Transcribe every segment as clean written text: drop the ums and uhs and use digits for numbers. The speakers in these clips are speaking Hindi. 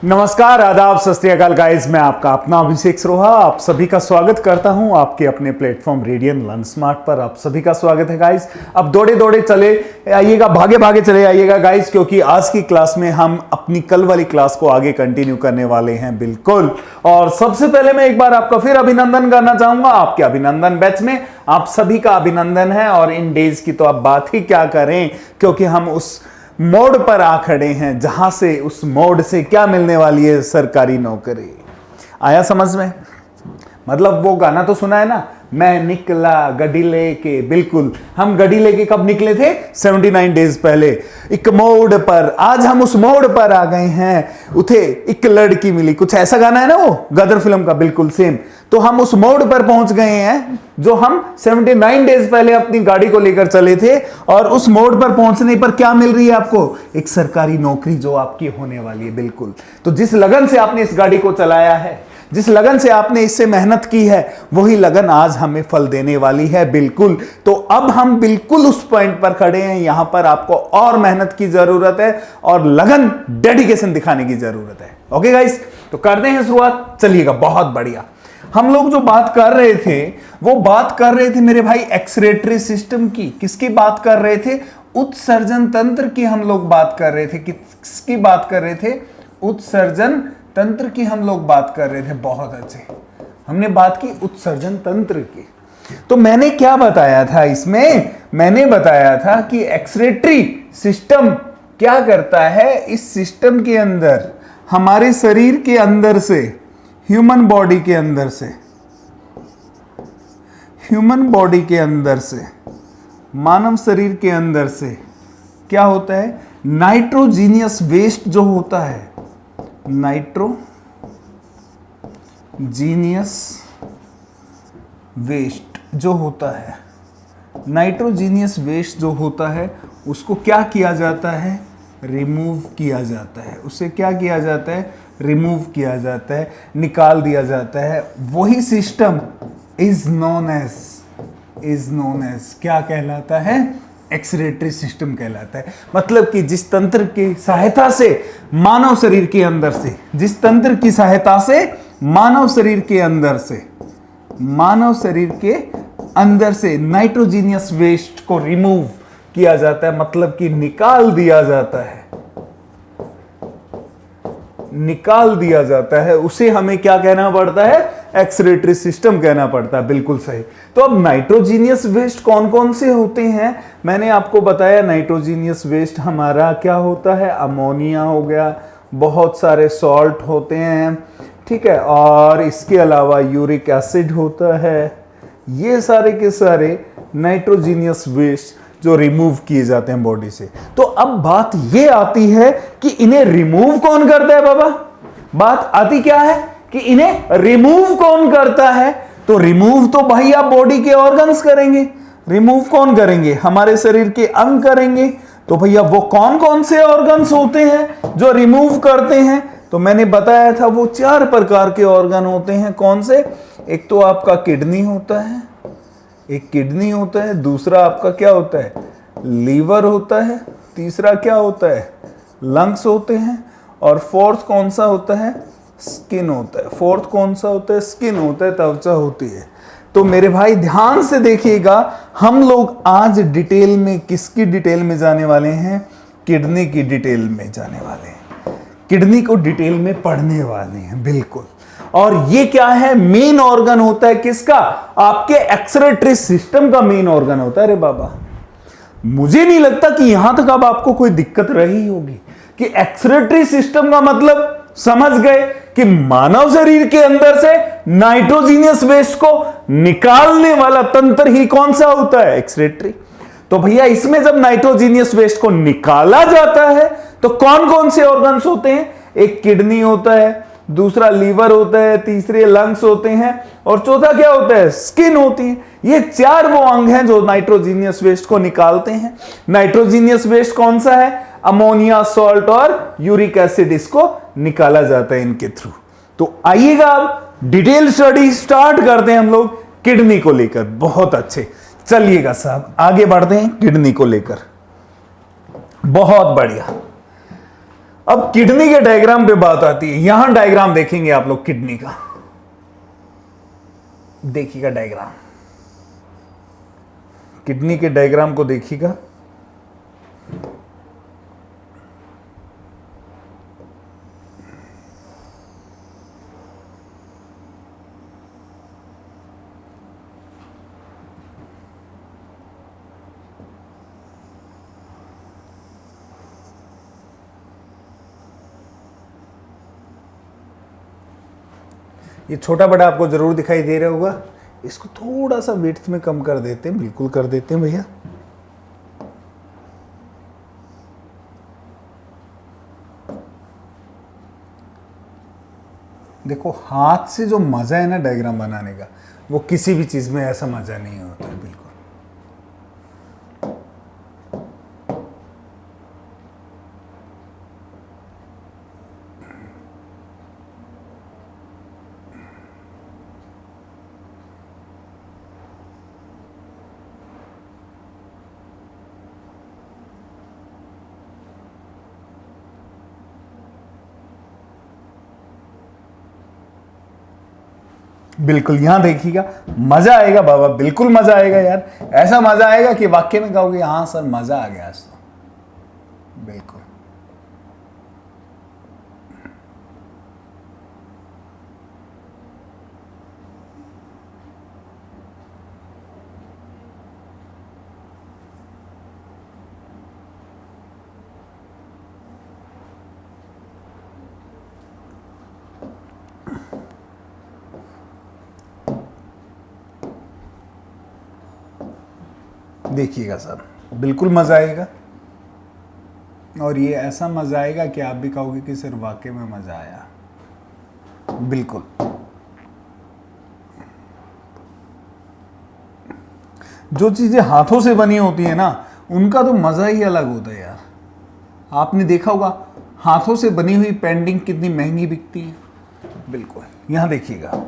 नमस्कार, आदाब, सत श्री अकाल गाइस। मैं आपका अपना अभिषेक सरोहा आप सभी का स्वागत करता हूं आपके अपने प्लेटफॉर्म रेडियन लर्न स्मार्ट पर। आप सभी का स्वागत है गाइस। अब दौड़े दौड़े चले आइएगा, भागे भागे चले आइएगा गाइस, क्योंकि आज की क्लास में हम अपनी कल वाली क्लास को आगे कंटिन्यू करने वाले हैं। बिल्कुल। और सबसे पहले मैं एक बार आपका फिर अभिनंदन करना चाहूंगा। आपके अभिनंदन बैच में आप सभी का अभिनंदन है। और इन डेज की तो आप बात ही क्या करें, क्योंकि हम उस मोड़ पर आ खड़े हैं जहां से उस मोड़ से क्या मिलने वाली है, सरकारी नौकरी। आया समझ में? मतलब वो गाना तो सुना है ना, मैं निकला गड्डी लेके। बिल्कुल, हम गड्डी लेके कब निकले थे? 79 डेज पहले। एक मोड़ पर, आज हम उस मोड़ पर आ गए हैं। उठे एक लड़की मिली, कुछ ऐसा गाना है ना वो गदर फिल्म का, बिल्कुल सेम। तो हम उस मोड़ पर पहुंच गए हैं जो हम 79 डेज पहले अपनी गाड़ी को लेकर चले थे। और उस मोड़ पर पहुंचने पर क्या मिल रही है आपको? एक सरकारी नौकरी जो आपकी होने वाली है। बिल्कुल। तो जिस लगन से आपने इस गाड़ी को चलाया है, जिस लगन से आपने इससे मेहनत की है, वही लगन आज हमें फल देने वाली है। बिल्कुल। तो अब हम बिल्कुल उस पॉइंट पर खड़े हैं, यहां पर आपको और मेहनत की जरूरत है और लगन, डेडिकेशन दिखाने की जरूरत है। ओके गाइस, तो करते हैं शुरुआत। चलिएगा, बहुत बढ़िया। हम लोग जो बात कर रहे थे, वो बात कर रहे थे मेरे भाई एक्सक्रीटरी सिस्टम की। किसकी बात कर रहे थे? उत्सर्जन तंत्र की हम लोग बात कर रहे थे। किसकी बात कर रहे थे? उत्सर्जन तंत्र की हम लोग बात कर रहे थे। बहुत अच्छे, हमने बात की उत्सर्जन तंत्र की। तो मैंने क्या बताया था इसमें? मैंने बताया था कि एक्सक्रीटरी सिस्टम क्या करता है। इस सिस्टम के अंदर, हमारे शरीर के अंदर से, ह्यूमन बॉडी के अंदर से, ह्यूमन बॉडी के अंदर से, मानव शरीर के अंदर से क्या होता है? नाइट्रोजीनियस वेस्ट जो होता है, नाइट्रोजीनियस वेस्ट जो होता है, नाइट्रोजीनियस वेस्ट जो होता है, उसको क्या किया जाता है? रिमूव किया जाता है। उसे क्या किया जाता है? रिमूव किया जाता है, निकाल दिया जाता है। वही सिस्टम इज नोन एज क्या कहलाता है? एक्सक्रीटरी सिस्टम कहलाता है। मतलब कि जिस तंत्र की सहायता से मानव शरीर के अंदर से, जिस तंत्र की सहायता से मानव शरीर के अंदर से, मानव शरीर के अंदर से नाइट्रोजीनियस वेस्ट को रिमूव किया जाता है, मतलब कि निकाल दिया जाता है, निकाल दिया जाता है। उसे हमें क्या कहना पड़ता है? एक्सक्रीटरी सिस्टम कहना पड़ता है। बिल्कुल सही। तो अब नाइट्रोजीनियस वेस्ट कौन कौन से होते हैं? मैंने आपको बताया नाइट्रोजीनियस वेस्ट हमारा क्या होता है? अमोनिया हो गया, बहुत सारे सॉल्ट होते हैं, ठीक है, और इसके अलावा यूरिक एसिड होता है। ये सारे के सारे नाइट्रोजीनियस वेस्ट जो रिमूव किए जाते हैं बॉडी से। तो अब बात ये आती है कि इन्हें रिमूव कौन करता है बाबा? बात आती क्या है कि इन्हें रिमूव कौन करता है? तो रिमूव तो भैया बॉडी के ऑर्गन्स करेंगे। रिमूव कौन करेंगे? हमारे शरीर के अंग करेंगे। तो भैया वो कौन कौन से ऑर्गन्स होते हैं जो रिमूव करते हैं? तो मैंने बताया था वो 4 प्रकार के ऑर्गन होते हैं। कौन से? एक तो आपका किडनी होता है, एक किडनी होता है। दूसरा आपका क्या होता है? लीवर होता है। तीसरा क्या होता है? लंग्स होते हैं। और फोर्थ कौन सा होता है? स्किन होता है। फोर्थ कौन सा होता है? स्किन होता है, त्वचा होती है। तो मेरे भाई ध्यान से देखिएगा, हम लोग आज डिटेल में किसकी डिटेल में जाने वाले हैं? किडनी की डिटेल में जाने वाले हैं। किडनी को डिटेल में पढ़ने वाले हैं। बिल्कुल। और ये क्या है? मेन ऑर्गन होता है किसका? आपके एक्सक्रीटरी सिस्टम का मेन ऑर्गन होता है। अरे बाबा, मुझे नहीं लगता कि यहां तक अब आपको कोई दिक्कत रही होगी कि एक्सक्रीटरी सिस्टम का मतलब समझ गए कि मानव शरीर के अंदर से नाइट्रोजीनियस वेस्ट को निकालने वाला तंत्र ही कौन सा होता है? एक्सक्रीटरी। तो भैया इसमें जब नाइट्रोजीनियस वेस्ट को निकाला जाता है तो कौन कौन से ऑर्गन्स होते हैं? एक किडनी होता है, दूसरा लीवर होता है, तीसरे लंग्स होते हैं, और चौथा क्या होता है? स्किन होती है। ये 4 वो अंग हैं जो नाइट्रोजीनियस वेस्ट को निकालते हैं। नाइट्रोजीनियस वेस्ट कौन सा है? अमोनिया, सॉल्ट और यूरिक एसिड, इसको निकाला जाता है इनके थ्रू। तो आइएगा अब डिटेल स्टडी स्टार्ट करते हैं हम लोग किडनी को लेकर। बहुत अच्छे, चलिएगा साहब आगे बढ़ते हैं किडनी को लेकर। बहुत बढ़िया। अब किडनी के डायग्राम पे बात आती है। यहां डायग्राम देखेंगे आप लोग किडनी का, देखिएगा डायग्राम, किडनी के डायग्राम को देखिएगा। ये छोटा बड़ा आपको जरूर दिखाई दे रहा होगा, इसको थोड़ा सा विड्थ में कम कर देते हैं, बिल्कुल कर देते हैं भैया। देखो हाथ से जो मजा है ना डायग्राम बनाने का, वो किसी भी चीज में ऐसा मजा नहीं होता है बिल्कुल। बिल्कुल यहां देखिएगा, मजा आएगा बाबा, बिल्कुल मजा आएगा यार। ऐसा मजा आएगा कि वाक्य में कहोगे हाँ सर मजा आ गया आज तो, बिल्कुल। देखिएगा सर, बिल्कुल मजा आएगा, और ये ऐसा मजा आएगा कि आप भी कहोगे कि सर वाकई में मजा आया, बिल्कुल। जो चीजें हाथों से बनी होती है ना, उनका तो मजा ही अलग होता है यार। आपने देखा होगा हाथों से बनी हुई पेंटिंग कितनी महंगी बिकती है, बिल्कुल। यहां देखिएगा,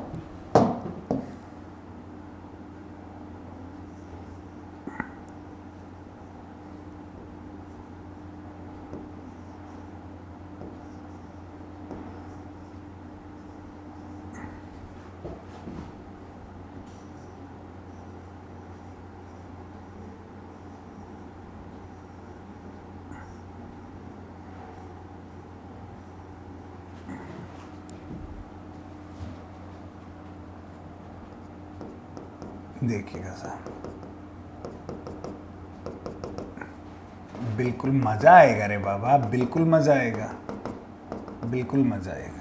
देखिएगा सर, बिल्कुल मजा आएगा रे बाबा, बिल्कुल मजा आएगा, बिल्कुल मजा आएगा।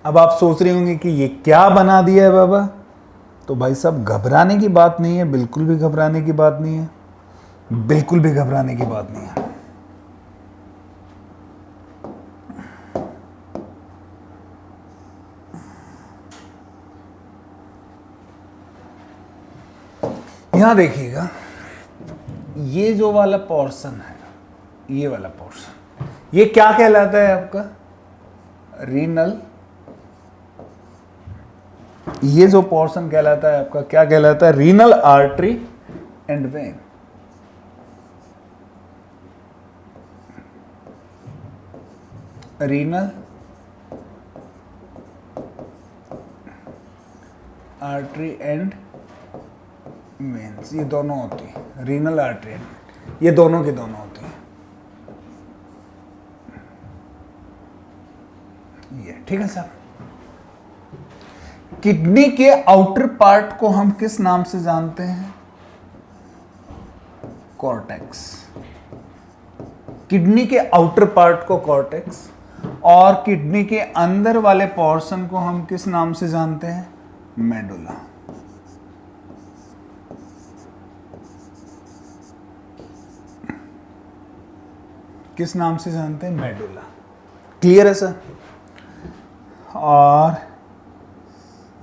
अब आप सोच रहे होंगे कि ये क्या बना दिया है बाबा, तो भाई साहब घबराने की बात नहीं है, बिल्कुल भी घबराने की बात नहीं है, बिल्कुल भी घबराने की बात नहीं है। यहां देखिएगा, ये जो वाला पोर्शन है, ये वाला पोर्शन, ये क्या कहलाता है आपका? रीनल। ये जो पोर्शन कहलाता है आपका, क्या कहलाता है? Renal artery and when. Renal artery and veins, ये दोनों होती है। रीनल आर्टरी एंड वेन, ये दोनों के दोनों होती है। ये ठीक है साहब। किडनी के आउटर पार्ट को हम किस नाम से जानते हैं? कॉर्टेक्स। किडनी के आउटर पार्ट को कॉर्टेक्स, और किडनी के अंदर वाले पोर्शन को हम किस नाम से जानते हैं? मेडुला। किस नाम से जानते हैं? मेडुला। क्लियर है सर? और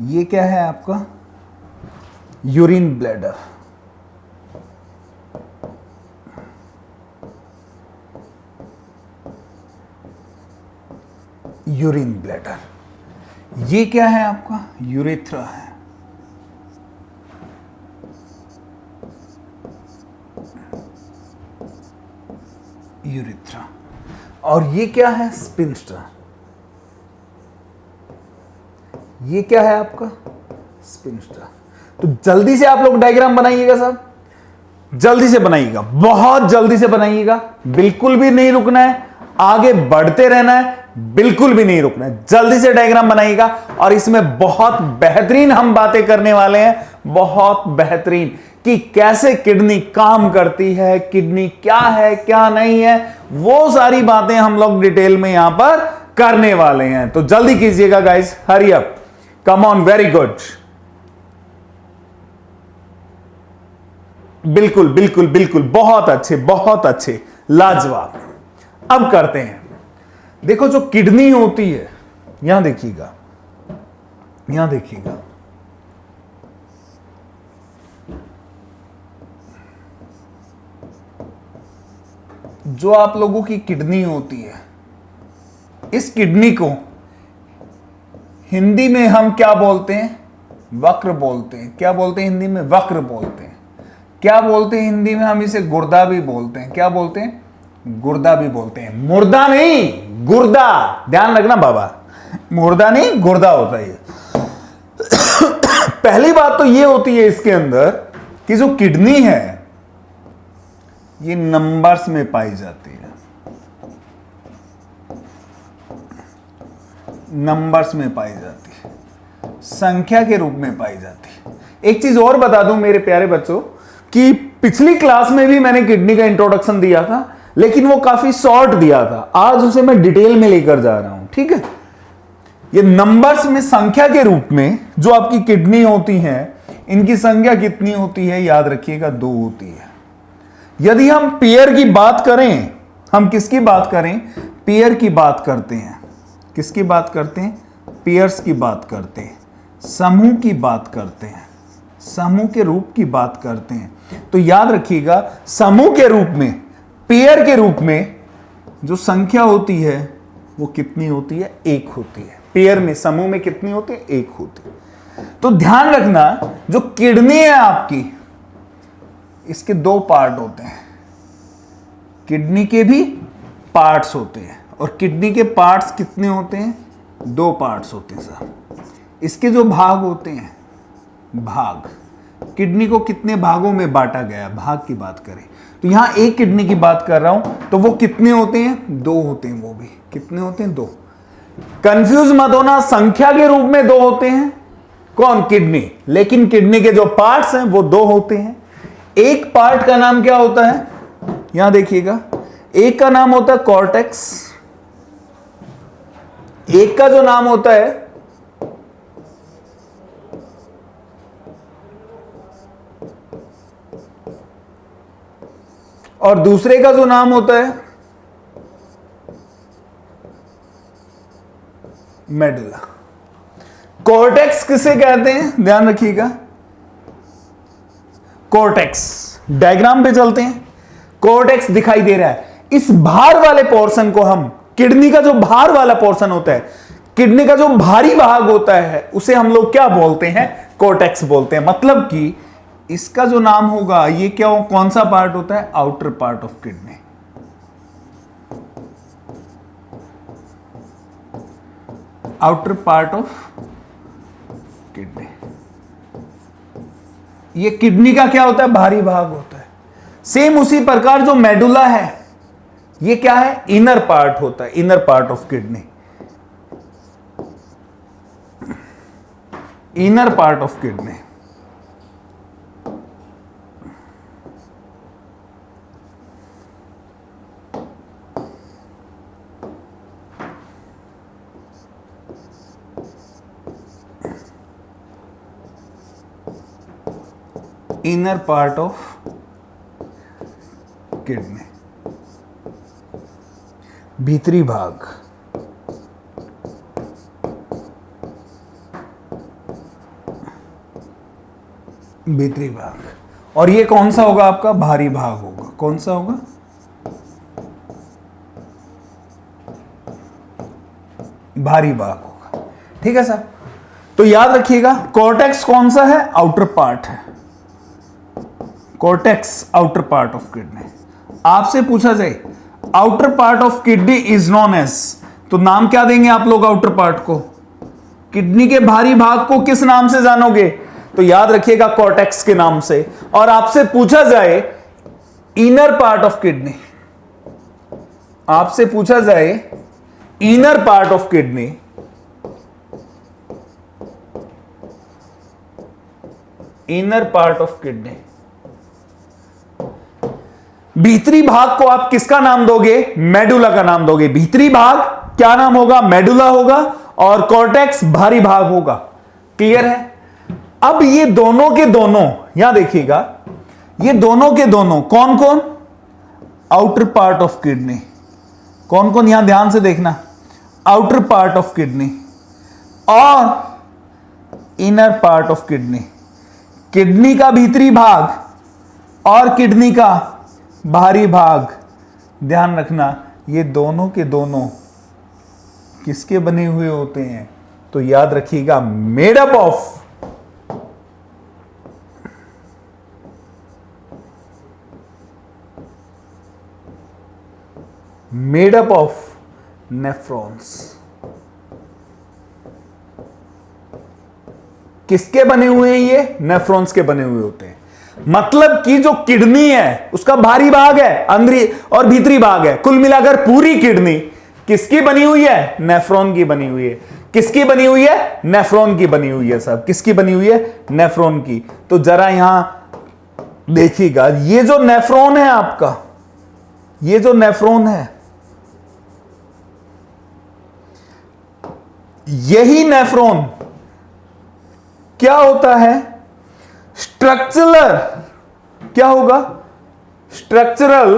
ये क्या है आपका? Urine bladder. Urine bladder. ये क्या है आपका? यूरेथ्रा है। यूरेथ्रा। और ये क्या है? स्पिंस्टर। ये क्या है आपका? स्पिंस्टर। तो जल्दी से आप लोग डायग्राम बनाइएगा साहब, जल्दी से बनाइएगा, बहुत जल्दी से बनाइएगा, बिल्कुल भी नहीं रुकना है, आगे बढ़ते रहना है, बिल्कुल भी नहीं रुकना है, जल्दी से डायग्राम बनाइएगा। और इसमें बहुत बेहतरीन हम बातें करने वाले हैं, बहुत बेहतरीन, कि कैसे किडनी काम करती है, किडनी क्या है क्या नहीं है, वो सारी बातें हम लोग डिटेल में यहां पर करने वाले हैं। तो जल्दी कीजिएगा guys, hurry up, come on, very good. बिल्कुल बिल्कुल बिल्कुल, बहुत अच्छे बहुत अच्छे, लाजवाब। अब करते हैं, देखो जो किडनी होती है, यहां देखिएगा, यहां देखिएगा, जो आप लोगों की किडनी होती है, इस किडनी को हिंदी में हम क्या बोलते हैं? वक्र बोलते हैं। क्या बोलते हैं हिंदी में? वक्र बोलते हैं। क्या बोलते हैं हिंदी में? हम इसे गुर्दा भी बोलते हैं। क्या बोलते हैं? गुर्दा भी बोलते हैं। मुर्दा नहीं, गुर्दा, ध्यान रखना बाबा, मुर्दा नहीं गुर्दा होता है। पहली बात तो ये होती है इसके अंदर कि जो किडनी है ये नंबर्स में पाई जाती है, नंबर्स में पाई जाती है, संख्या के रूप में पाई जाती है। एक चीज और बता दूं मेरे प्यारे बच्चों, कि पिछली क्लास में भी मैंने किडनी का इंट्रोडक्शन दिया था, लेकिन वो काफी शॉर्ट दिया था, आज उसे मैं डिटेल में लेकर जा रहा हूं, ठीक है? ये नंबर्स में, संख्या के रूप में जो आपकी किडनी होती है, इनकी संख्या कितनी होती है? याद रखिएगा, 2 होती है। यदि हम पेयर की बात करें, हम किसकी बात करें? पेयर की बात करते हैं। किसकी बात करते हैं? पेयर्स की बात करते हैं, समूह की बात करते हैं, समूह के रूप की बात करते हैं। तो याद रखिएगा, समूह के रूप में, पेयर के रूप में जो संख्या होती है वो कितनी होती है? 1 होती है। पेयर में, समूह में कितनी होती है? 1 होती है। तो ध्यान रखना, जो किडनी है आपकी, इसके 2 पार्ट होते हैं। किडनी के भी पार्ट्स होते हैं, और किडनी के पार्ट्स कितने होते हैं? 2 पार्ट्स होते हैं साहब। इसके जो भाग होते हैं, भाग, किडनी को कितने भागों में बांटा गया, भाग की बात करें तो यहां एक किडनी की बात कर रहा हूं, तो वो कितने होते हैं? 2 होते हैं। वो भी कितने होते हैं? 2। कंफ्यूज मत होना, संख्या के रूप में 2 होते हैं। कौन? किडनी। लेकिन किडनी के जो पार्ट्स हैं वो 2 होते हैं। एक पार्ट का नाम क्या होता है? यहां देखिएगा, एक का नाम होता है कॉर्टेक्स, एक का जो नाम होता है और दूसरे का जो नाम होता है मेडुला। कॉर्टेक्स किसे कहते हैं? ध्यान रखिएगा, कॉर्टेक्स, डायग्राम पे चलते हैं। कॉर्टेक्स दिखाई दे रहा है, इस भार वाले पोर्शन को हम, किडनी का जो भार वाला पोर्शन होता है, किडनी का जो भारी भाग होता है, उसे हम लोग क्या बोलते हैं? कॉर्टेक्स बोलते हैं। मतलब कि इसका जो नाम होगा, ये क्या, कौन सा पार्ट होता है? Outer part of kidney. Outer part of kidney. ये किडनी का क्या होता है? भारी भाग होता है। सेम उसी प्रकार जो मेडुला है, ये क्या है? इनर पार्ट होता है, inner part of kidney, inner part of kidney. Inner part of kidney. भीतरी भाग, भीतरी भाग। और ये कौन सा होगा आपका? भारी भाग होगा। कौन सा होगा? भारी भाग होगा। ठीक है सर। तो याद रखिएगा कॉर्टेक्स कौन सा है? आउटर पार्ट है। Cortex outer part of kidney. आपसे पूछा जाए outer part of kidney is known as, तो नाम क्या देंगे आप लोग आउटर पार्ट को? किडनी के भारी भाग को किस नाम से जानोगे? तो याद रखिएगा कॉर्टेक्स के नाम से। और आपसे पूछा जाए इनर पार्ट ऑफ किडनी, आपसे पूछा जाए inner part of kidney, inner part of kidney, भीतरी भाग को आप किसका नाम दोगे? मेडुला का नाम दोगे। भीतरी भाग क्या नाम होगा? मेडुला होगा। और कॉर्टेक्स भारी भाग होगा। क्लियर है? अब ये दोनों के दोनों, यहां देखिएगा, ये दोनों के दोनों कौन कौन? Outer part of kidney. कौन कौन? यहां ध्यान से देखना, आउटर पार्ट ऑफ किडनी और inner part of kidney. Kidney का भीतरी भाग और किडनी का भारी भाग, ध्यान रखना, ये दोनों के दोनों किसके बने हुए होते हैं? तो याद रखिएगा made up of, made up of nephrons. किसके बने हुए हैं ये? नेफ्रॉन्स के बने हुए होते हैं। मतलब कि जो किडनी है उसका भारी भाग है, अंदरी और भीतरी भाग है, कुल मिलाकर पूरी किडनी किसकी बनी हुई है? नेफ्रॉन की बनी हुई है। किसकी बनी हुई है? नेफ्रॉन की बनी हुई है। सब किसकी बनी हुई है? नेफ्रॉन की। तो जरा यहां देखिएगा, ये जो नेफ्रॉन है आपका, ये जो नेफ्रॉन है, यही नेफ्रॉन क्या होता है? स्ट्रक्चरल, क्या होगा? Structural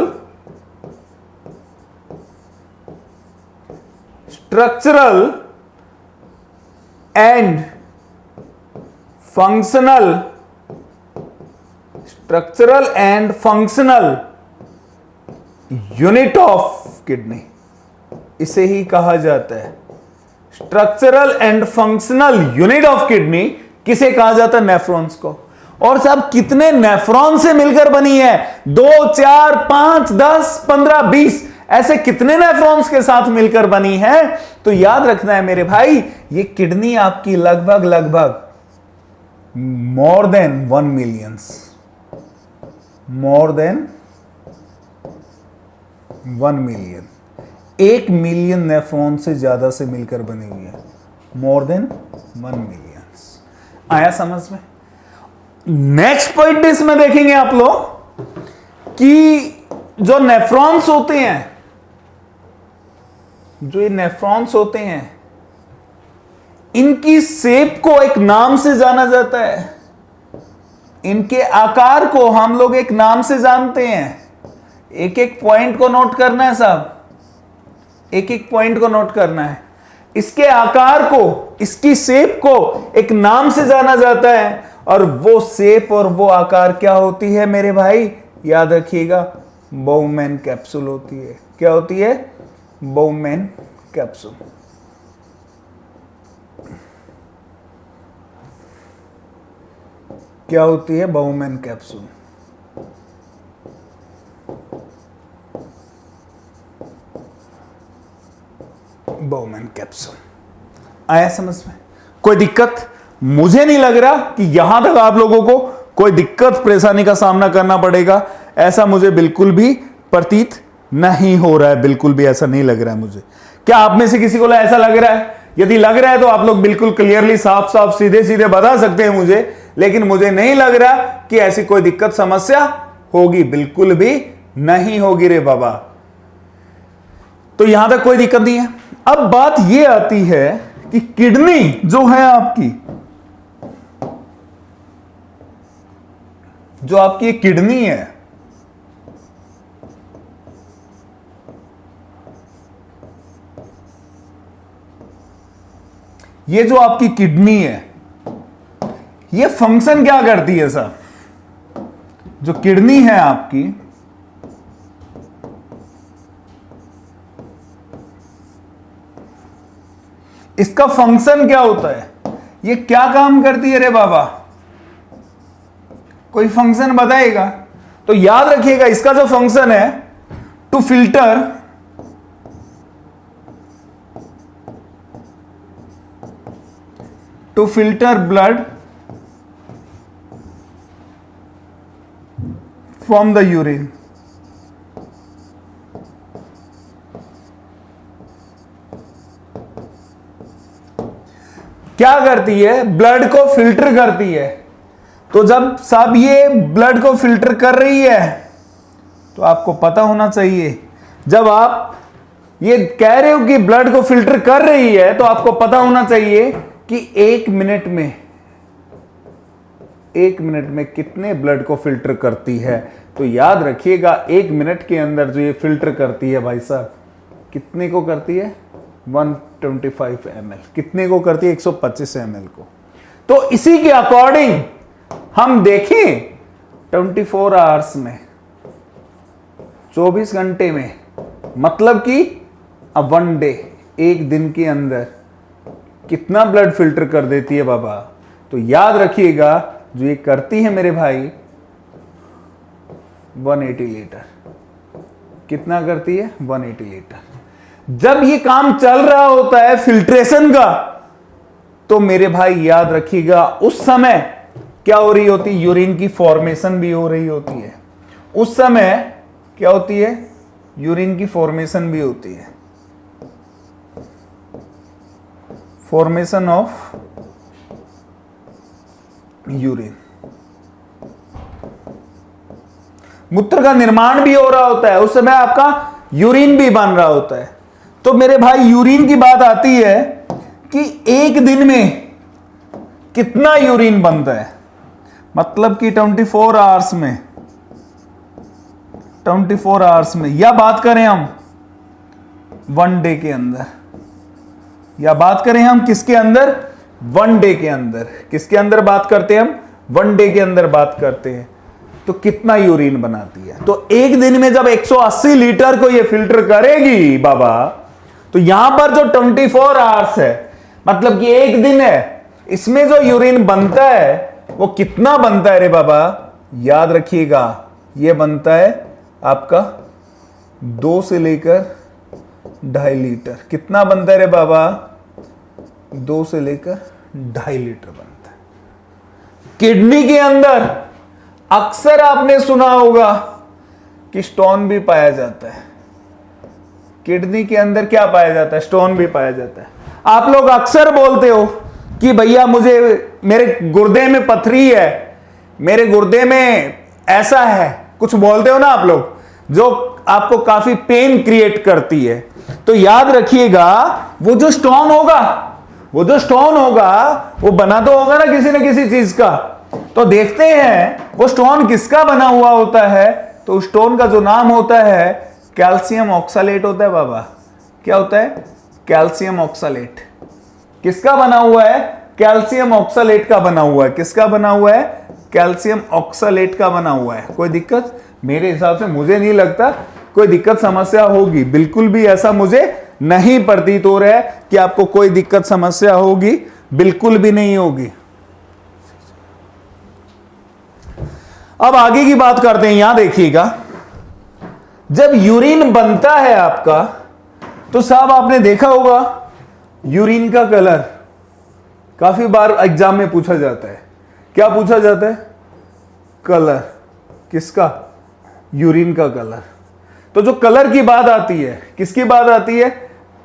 and functional, structural and functional unit of kidney, इसे ही कहा जाता है structural and functional unit of kidney. किसे कहा जाता है? नेफ्रॉन्स को। और साहब कितने नेफ्रॉन से मिलकर बनी है? 2, 4, 5, 10, 15, 20, ऐसे कितने नेफ्रॉन्स के साथ मिलकर बनी है? तो याद रखना है मेरे भाई, ये किडनी आपकी लगभग more than 1 millions, more than 1 million, 1 million nephron से ज्यादा से मिलकर बनी हुई है। More than 1 millions. आया समझ में? नेक्स्ट पॉइंट इसमें देखेंगे आप लोग कि जो नेफ्रॉन्स होते हैं, जो ये नेफ्रॉन्स होते हैं, इनकी शेप को एक नाम से जाना जाता है। इनके आकार को हम लोग एक नाम से जानते हैं। एक एक पॉइंट को नोट करना है साहब, एक एक पॉइंट को नोट करना है। इसके आकार को, इसकी शेप को एक नाम से जाना जाता है। और वो शेप और वो आकार क्या होती है मेरे भाई? याद रखिएगा, बाउमैन कैप्सूल होती है। क्या होती है? बाउमैन कैप्सूल। क्या होती है? बाउमैन कैप्सूल। बाउमैन कैप्सूल। आया समझ में? कोई दिक्कत? मुझे नहीं लग रहा कि यहां तक आप लोगों को कोई दिक्कत परेशानी का सामना करना पड़ेगा, ऐसा मुझे बिल्कुल भी प्रतीत नहीं हो रहा है। बिल्कुल भी ऐसा नहीं लग रहा है मुझे। क्या आप में से किसी को ऐसा लग रहा है? यदि लग रहा है तो आप लोग बिल्कुल क्लियरली साफ साफ सीधे सीधे बता सकते हैं मुझे, लेकिन मुझे नहीं लग रहा कि ऐसी कोई दिक्कत समस्या होगी। बिल्कुल भी नहीं होगी रे बाबा। तो यहां तक कोई दिक्कत नहीं है। अब बात यह आती है कि किडनी जो है आपकी, जो आपकी किडनी है, ये जो आपकी किडनी है, ये फंक्शन क्या करती है साहब? जो किडनी है आपकी, इसका फंक्शन क्या होता है? ये क्या काम करती है रे बाबा? कोई फंक्शन बताएगा? तो याद रखिएगा, इसका जो फंक्शन है, to filter blood from the urine. क्या करती है? ब्लड को फिल्टर करती है। तो जब साहब ये ब्लड को फिल्टर कर रही है, तो आपको पता होना चाहिए, जब आप ये कह रहे हो कि ब्लड को फिल्टर कर रही है, तो आपको पता होना चाहिए कि एक मिनट में कितने ब्लड को फिल्टर करती है। तो याद रखिएगा, एक मिनट के अंदर जो ये फिल्टर करती है भाई साहब, कितने को करती है? 125 ml। कितने को करती है? 125 ml को। तो इसी के अकॉर्डिंग हम देखें 24 आवर्स में, 24 घंटे में, मतलब कि अब 1 डे, एक दिन के अंदर कितना ब्लड फिल्टर कर देती है बाबा। तो याद रखिएगा, जो ये करती है मेरे भाई, 180 लीटर। कितना करती है? 180 लीटर। जब ये काम चल रहा होता है फिल्ट्रेशन का, तो मेरे भाई याद रखिएगा, उस समय क्या हो रही होती? यूरिन की फॉर्मेशन भी हो रही होती है। उस समय क्या होती है? यूरिन की फॉर्मेशन भी होती है। फॉर्मेशन ऑफ यूरिन, मूत्र का निर्माण भी हो रहा होता है। उस समय आपका यूरिन भी बन रहा होता है। तो मेरे भाई, यूरिन की बात आती है कि एक दिन में कितना यूरिन बनता है, मतलब कि 24 आवर्स में, या बात करें हम 1 डे के अंदर, या बात करें हम किसके अंदर? 1 डे के अंदर। किसके अंदर बात करते हैं हम? 1 डे के अंदर बात करते हैं। तो कितना यूरिन बनाती है? तो एक दिन में जब 180 लीटर को ये फिल्टर करेगी बाबा, तो यहां पर जो 24 आवर्स है, मतलब कि एक दिन है, इसमें जो यूरिन बनता है वो कितना बनता है रे बाबा? याद रखिएगा, ये बनता है आपका 2 से लेकर 2.5 लीटर। कितना बनता है रे बाबा? 2 से लेकर 2.5 लीटर बनता है। किडनी के अंदर अक्सर आपने सुना होगा कि स्टोन भी पाया जाता है। किडनी के अंदर क्या पाया जाता है? स्टोन भी पाया जाता है। आप लोग अक्सर बोलते हो कि भैया मेरे गुर्दे में पथरी है, मेरे गुर्दे में ऐसा है, कुछ बोलते हो ना आप लोग, जो आपको काफी पेन क्रिएट करती है। तो याद रखिएगा, वो जो स्टोन होगा वो बना तो होगा ना किसी न किसी चीज का। तो देखते हैं वो स्टोन किसका बना हुआ होता है। तो स्टोन का जो नाम होता है कैल्शियम ऑक्सलेट होता है बाबा। क्या होता है? Calcium oxalate. किसका बना हुआ है? कैल्शियम ऑक्सलेट का बना हुआ है। किसका बना हुआ है? कैल्शियम ऑक्सलेट का बना हुआ है। कोई दिक्कत? मेरे हिसाब से मुझे नहीं लगता कोई दिक्कत समस्या होगी। बिल्कुल भी ऐसा मुझे नहीं प्रतीत हो रहा है कि आपको कोई दिक्कत समस्या होगी, बिल्कुल भी नहीं होगी। अब आगे की बात करते हैं। यहां देखिएगा, जब यूरिन बनता है आपका, तो साहब आपने देखा होगा यूरिन का कलर काफी बार एग्जाम में पूछा जाता है। क्या पूछा जाता है? कलर। किसका? यूरिन का कलर। तो जो कलर की बात आती है, किसकी बात आती है?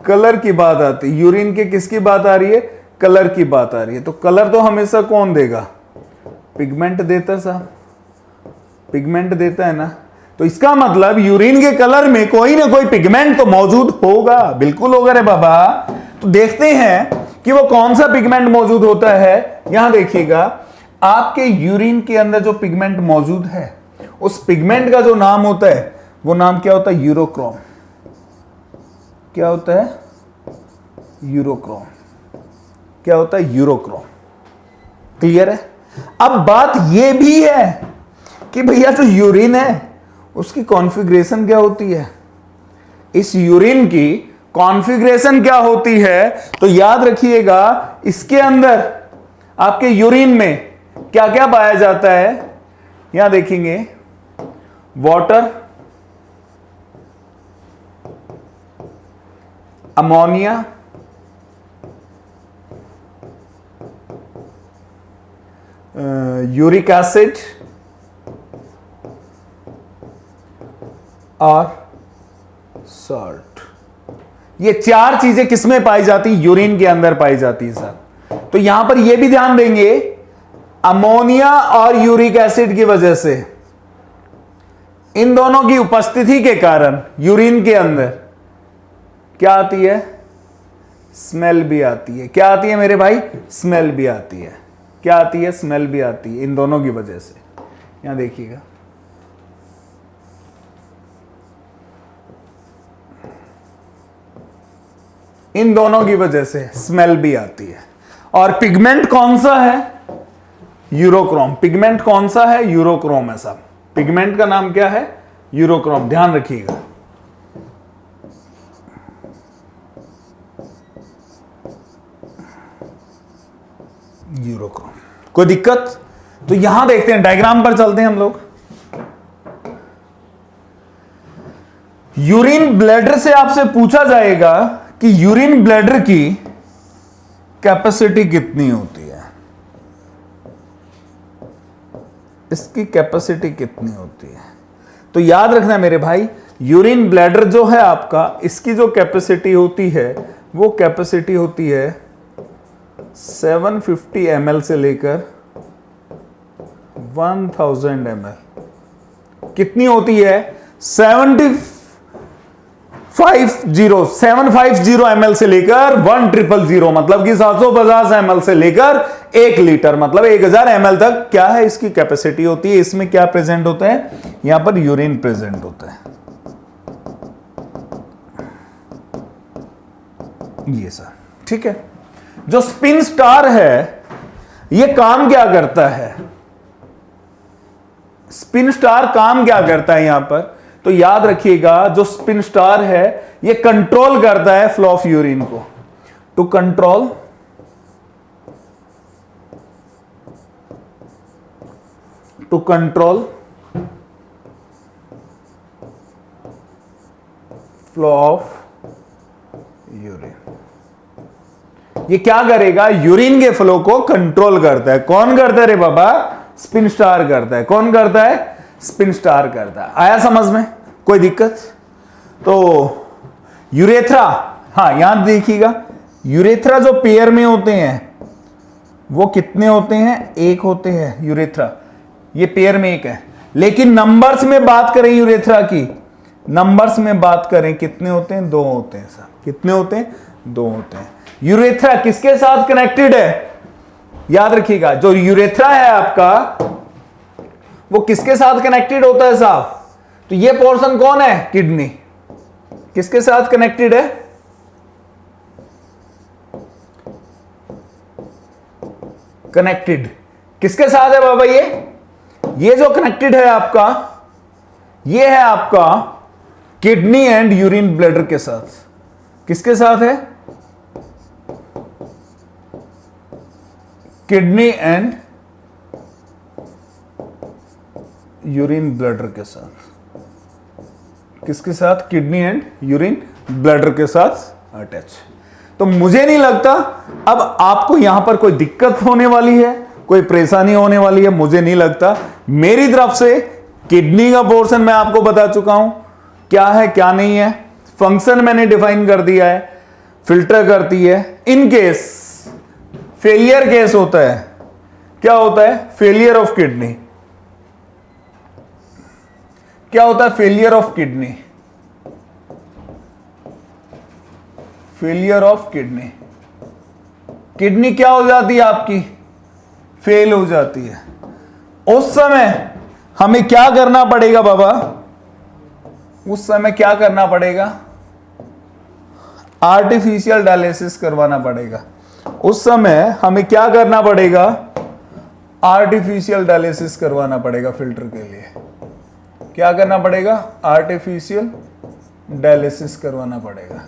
कलर की बात आती है। यूरिन के किसकी बात आ रही है? कलर की बात आ रही है। तो कलर तो हमेशा कौन देगा? पिगमेंट देता साहब, पिगमेंट देता है ना। तो इसका मतलब यूरिन के कलर में कोई ना कोई पिगमेंट तो मौजूद होगा, बिल्कुल होगा रे बाबा। तो देखते हैं कि वो कौन सा पिगमेंट मौजूद होता है। यहां देखिएगा, आपके यूरिन के अंदर जो पिगमेंट मौजूद है, उस पिगमेंट का जो नाम होता है, वो नाम क्या होता है? यूरोक्रोम। क्या होता है? यूरोक्रोम। क्या होता है? यूरोक्रोम। क्लियर है? अब बात यह भी है कि भैया जो यूरिन है उसकी कॉन्फ़िगरेशन क्या होती है, इस यूरिन की कॉन्फ़िगरेशन क्या होती है। तो याद रखिएगा, इसके अंदर आपके यूरिन में क्या क्या पाया जाता है, यहां देखेंगे वाटर, अमोनिया, यूरिक एसिड और सॉल्ट। ये चार चीजें किसमें पाई जाती? यूरिन के अंदर पाई जाती है सर। तो यहां पर यह भी ध्यान देंगे, अमोनिया और यूरिक एसिड की वजह से, इन दोनों की उपस्थिति के कारण यूरिन के अंदर क्या आती है? स्मेल भी आती है। क्या आती है मेरे भाई? स्मेल भी आती है। क्या आती है? स्मेल भी आती है, इन दोनों की वजह से। यहां देखिएगा, इन दोनों की वजह से स्मेल भी आती है। और पिगमेंट कौन सा है? यूरोक्रोम। पिगमेंट कौन सा है? यूरोक्रोम है साहब। पिगमेंट का नाम क्या है? यूरोक्रोम। ध्यान रखिएगा। यूरोक्रोम। कोई दिक्कत? तो यहां देखते हैं, डायग्राम पर चलते हैं हम लोग। यूरिन ब्लैडर से आपसे पूछा जाएगा कि यूरिन ब्लैडर की कैपेसिटी कितनी होती है, इसकी कैपेसिटी कितनी होती है। तो याद रखना मेरे भाई, यूरिन ब्लैडर जो है आपका, इसकी जो कैपेसिटी होती है वो कैपेसिटी होती है 750 ml से लेकर 1000 ml। कितनी होती है? 750 ml से लेकर 1000, मतलब कि 750 ml से लेकर 1 लीटर, मतलब 1000 ml तक क्या है इसकी कैपेसिटी होती है। इसमें क्या प्रेजेंट होता है? यहां पर यूरिन प्रेजेंट होता है। ये सर, ठीक है। जो स्पिन स्टार है ये काम क्या करता है? स्पिन स्टार काम क्या करता है यहां पर? तो याद रखिएगा, जो स्पिन स्टार है ये कंट्रोल करता है फ्लो ऑफ यूरिन को। To control flow of urine. ये क्या करेगा? यूरिन के फ्लो को कंट्रोल करता है। कौन करता है रे बाबा? स्पिन स्टार करता है। कौन करता है? स्पिन स्टार करता है। आया समझ में? कोई दिक्कत? तो यूरेथ्रा, हाँ यहां देखिएगा, यूरेथ्रा जो पेयर में होते हैं वो कितने होते हैं? 1 होते हैं यूरेथ्रा। ये पेयर में 1 है, लेकिन नंबर्स में बात करें यूरेथ्रा की, नंबर्स में बात करें कितने होते हैं? 2 होते हैं सर। कितने होते हैं? 2 होते हैं। यूरेथ्रा किसके साथ कनेक्टेड है? याद रखिएगा, जो यूरेथ्रा है आपका वो किसके साथ कनेक्टेड होता है साहब? तो ये पोर्शन कौन है? किडनी। किसके साथ कनेक्टेड है? कनेक्टेड किसके साथ है बाबा? ये जो कनेक्टेड है आपका, ये है आपका किडनी एंड यूरिन ब्लैडर के साथ। किसके साथ है? किडनी एंड यूरिन ब्लैडर के साथ। किसके साथ? किडनी एंड यूरिन ब्लैडर के साथ अटैच। तो मुझे नहीं लगता अब आपको यहां पर कोई दिक्कत होने वाली है, कोई परेशानी होने वाली है, मुझे नहीं लगता। मेरी तरफ से किडनी का पोर्शन मैं आपको बता चुका हूं, क्या है क्या नहीं है, फंक्शन मैंने डिफाइन कर दिया है, फिल्टर करती है। इन केस फेलियर केस होता है, क्या होता है? Failure of kidney. क्या होता है? Failure of kidney. Failure of kidney, kidney क्या हो जाती है आपकी? फेल हो जाती है। उस समय हमें क्या करना पड़ेगा बाबा? उस समय क्या करना पड़ेगा? आर्टिफिशियल डायलिसिस करवाना पड़ेगा। उस समय हमें क्या करना पड़ेगा, आर्टिफिशियल डायलिसिस करवाना पड़ेगा फिल्टर के लिए। क्या करना पड़ेगा, आर्टिफिशियल डायलिसिस करवाना पड़ेगा।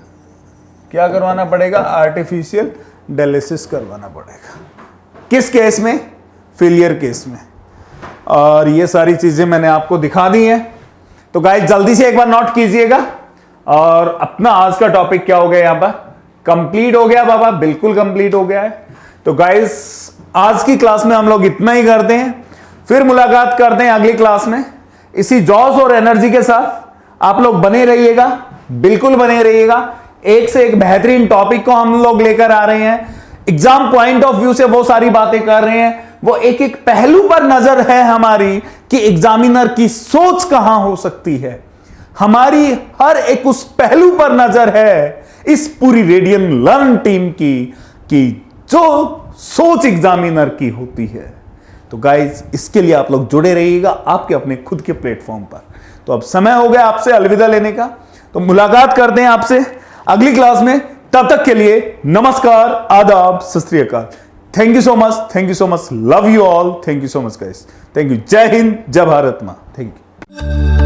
क्या करवाना पड़ेगा, आर्टिफिशियल डायलिसिस करवाना पड़ेगा। किस केस में, फेलियर केस में। और ये सारी चीजें मैंने आपको दिखा दी हैं। तो गाइस जल्दी से एक बार नोट कीजिएगा। और अपना आज का टॉपिक क्या हो गया, यहां पर कंप्लीट हो गया बाबा, बिल्कुल कंप्लीट हो गया है। तो गाइस आज की क्लास में हम लोग इतना ही करते हैं, फिर मुलाकात करते हैं अगली क्लास में इसी जोश और एनर्जी के साथ। आप लोग बने रहिएगा, बिल्कुल बने रहिएगा। एक से एक बेहतरीन टॉपिक को हम लोग लेकर आ रहे हैं। एग्जाम पॉइंट ऑफ व्यू से वो सारी बातें कर रहे हैं, वो एक एक पहलू पर नजर है हमारी कि एग्जामिनर की सोच कहां हो सकती है। हमारी हर एक उस पहलू पर नजर है इस पूरी रेडियन लर्न टीम की कि जो सोच एग्जामिनर की होती है। तो गाइज इसके लिए आप लोग जुड़े रहिएगा आपके अपने खुद के प्लेटफॉर्म पर। तो अब समय हो गया आपसे अलविदा लेने का। तो मुलाकात करते हैं आपसे अगली क्लास में। तब तक के लिए नमस्कार, आदाब, सत श्री अकाल। Thank you so much, thank you so much, love you all, thank you so much guys, thank you. जय हिंद, जय भारत मां, थैंक यू।